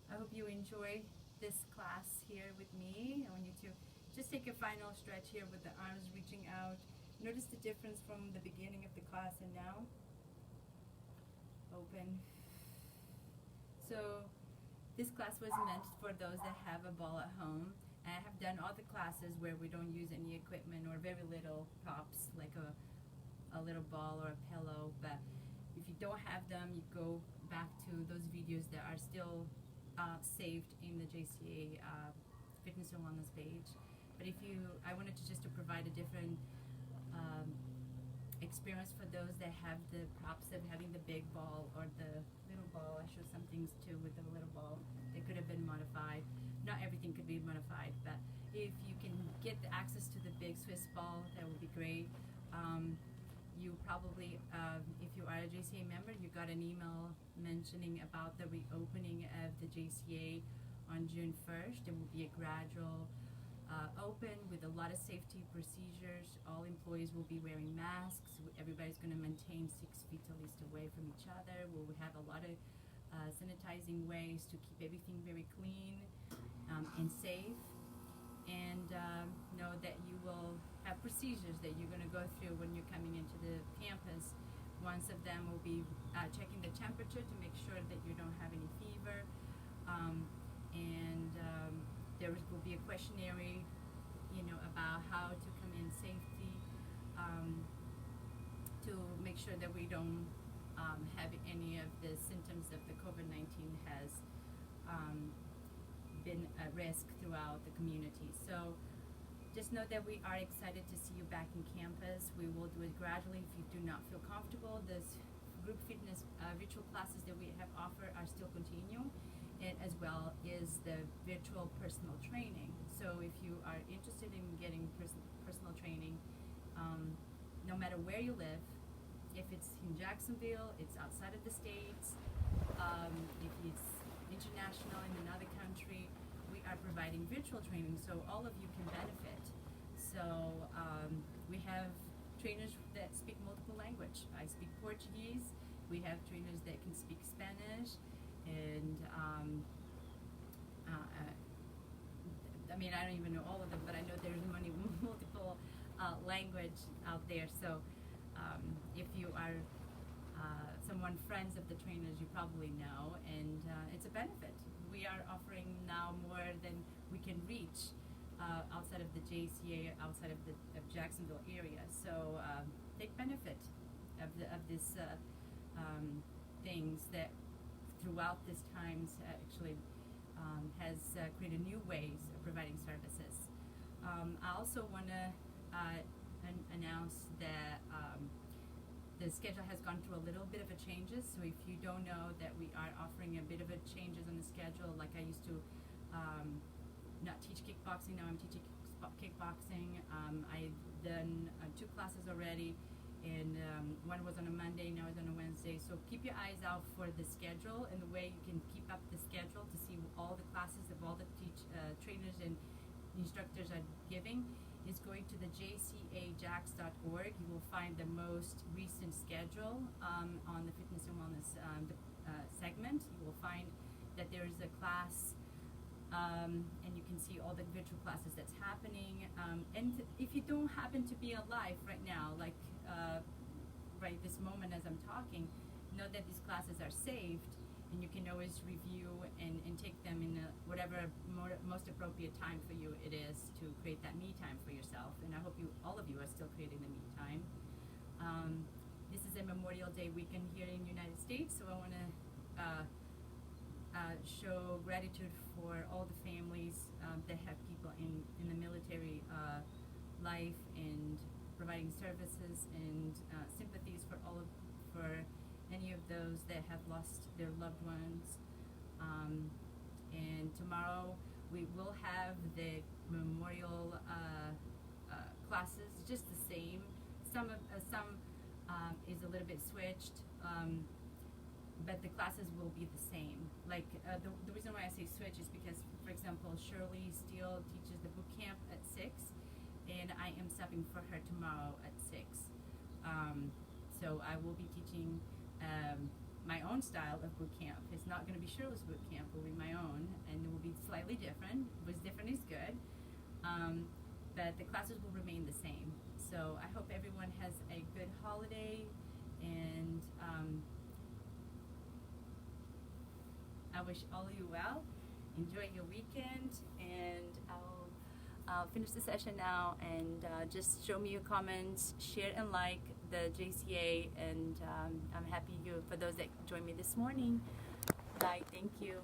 I hope you enjoy this class here with me. I want you to just take a final stretch here with the arms reaching out. Notice the difference from the beginning of the class and now. Open. So this class was meant for those that have a ball at home. I have done all the classes where we don't use any equipment or very little props like a little ball or a pillow, but if you don't have them, you go back to those videos that are still saved in the JCA Fitness and Wellness page. But I wanted to just to provide a different experience for those that have the props of having the big ball or the little ball. I showed some things too with the little ball that could have been modified. Not everything could be modified, but if you can get the access to the big Swiss ball, that would be great. You probably, if you are a JCA member, you got an email mentioning about the reopening of the JCA on June 1st. It will be a gradual open with a lot of safety procedures. All employees will be wearing masks. Everybody's going to maintain 6 feet at least away from each other. We'll have a lot of sanitizing ways to keep everything very clean and safe. And know that you will have procedures that you're going to go through when you're coming into the campus. One of them will be checking the temperature to make sure that you don't have any fever. There will be a questionnaire, about how to come in safety, to make sure that we don't have any of the symptoms of the COVID-19 has been a risk throughout the community. So just know that we are excited to see you back in campus. We will do it gradually. If you do not feel comfortable, this group fitness virtual classes that we have offered are still continuing, and as well is the virtual personal training. So if you are interested in getting personal training, no matter where you live, if it's in Jacksonville, it's outside of the States, if it's international in another country, we are providing virtual training so all of you can benefit. So we have trainers that speak multiple language. I speak Portuguese. We have trainers that can speak Spanish, and I don't even know all of them, but I know there's multiple language out there. So if you are friends of the trainers, you probably know, and it's a benefit. We are offering now more than we can reach outside of the JCA, outside of the Jacksonville area. So take benefit of this things that throughout this times actually has created new ways of providing services. I also want to announce that the schedule has gone through a little bit of a changes. So if you don't know that we are offering a bit of a changes on the schedule, like I used to not teach kickboxing, now I'm teaching kickboxing. I've done 2 classes already, and one was on a Monday, now it's on a Wednesday. So keep your eyes out for the schedule, and the way you can keep up the schedule to see all the classes of all the trainers and instructors are giving is going to the jcajax.org. You will find the most recent schedule on the fitness and wellness segment. You will find that there is a class, and you can see all the virtual classes that's happening. And if you don't happen to be alive right now, like right this moment as I'm talking, know that these classes are saved, and you can always review and take them in whatever most appropriate time for you it is to create that me time for yourself. And I hope all of you are still creating the me time. This is a Memorial Day weekend here in the United States, so I want to show gratitude for all the families that have people in the military life, and providing services and sympathies for any of those that have lost their loved ones. And tomorrow we will have the memorial classes, just the same. Some is a little bit switched, but the classes will be the same. Like the reason why I say switch is because, for example, Shirley Steele teaches the boot camp at 6, and I am prepping for her tomorrow at 6. So I will be teaching my own style of boot camp. It's not going to be Shirley's boot camp, it will be my own, and it will be slightly different. What's different is good, but the classes will remain the same. So I hope everyone has a good holiday, and I wish all of you well. Enjoy your weekend, and I'll finish the session now, and just show me your comments, share and like the JCA, and I'm happy for those that joined me this morning. Bye, thank you.